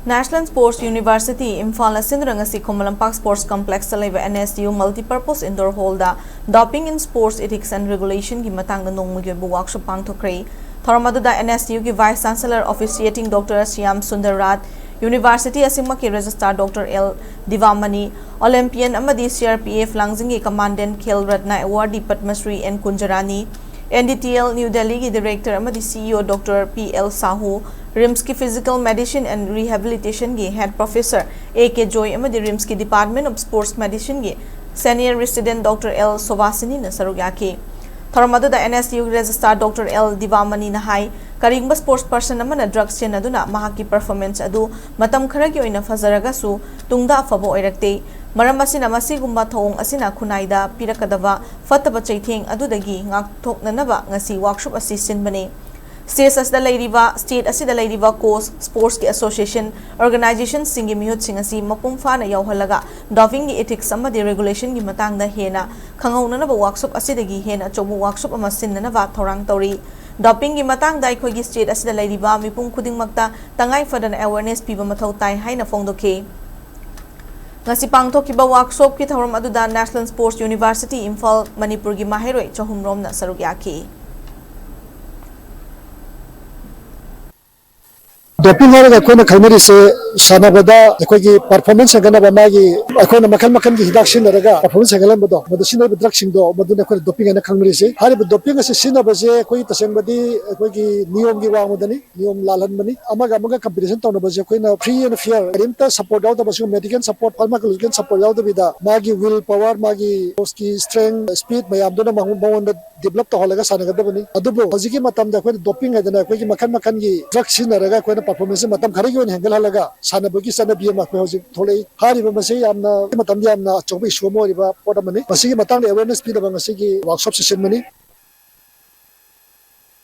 National Sports University Imphal Sinrangasi Komalampak Sports Complex Saleva NSU Multipurpose Indoor Hall da Doping in Sports Ethics and Regulation gi Matangda nongmagi workshop Pangthokkhre Tharamadu da NSU gi Vice Chancellor officiating Dr. Shyam Sundarat University Asimaki Registrar Dr. L. Divamani Olympian Amadi CRPF Langzingi Commandant Khel Ratna Awardee Padmasri N. Kunjarani NDTL New Delhi ki Director Amadi CEO Dr. P.L. Sahu RIMS की Physical Medicine and Rehabilitation की Head Professor A.K. Joy amadi RIMS की Department of Sports Medicine की Senior Resident Dr. L. Sovasini na saruk yaki. Tharamadu da NSU Registrar Dr. L. Divamani na hai karingba sports person naman na drugs chen aduna mahaki performance adu matam khara ki oina fazaraga su tungda afabo oirakte maram asina masigumba thong asina khunaida pirakadava fataba chaitheng adudagi ngak thoknanaba ngasi workshop asi sinbane. State asida lairiva course sports ki association organization singi mihut singasi mapung fa na yauhalaga doping ki ethics amadi regulation ki matangda hena khanghaunana ba workshop asidagi hena chobu workshop ama sinnana ba thorang tori doping ki matangda akhoi gi state asida lairiva mipung khudingmakta tangai fadana awareness piba mathau tai haina phongdokhe ngasi pangthokkiba workshop ki thoram aduda National Sports University Imphal Manipur gi mahiroi chahumrom na saruk yaki. Doping है कोई ना खलमरी से साना बदा कोई की performance है ना बमागी कोई ना मकल मकल की हिदाक सिन रहेगा परफॉर्मेंस है गलम बदो मदसिनर बद्रक सिंह दो मदुने कोई डोपिंग है ना खलमरी से हर डोपिंग से सिन बजे कोई तसेंग बदी कोई की नियम की वांग मदनी नियम लालन बनी अमगा अमगा कंपटीशन तो ना बजे कोई ना फ्री एंड फेयर रिमता सपोर्ट आउट बजे medical support pharmacological support out बिदा मागी विल पावर मागी उसकी स्ट्रेंथ स्पीड में आप दोनों मांगू बाउंड डेवलप तो होलेगा साना गदा बनी अदुबो हजिकी मतम दा कोई डोपिंग है ना कोई की मकन मकन की ड्रग सिन रहेगा कोई ना परफॉर्मेंस मतम खरे की हेंगल हलगा सानबगी सानबी मा को हजि थोलै हारिबा मसे यामना मतम यामना चौबी सुमो रिबा पोडमनि मसिगी मतम अवेयरनेस पीदबा मसिगी वर्कशॉप सेशन मनि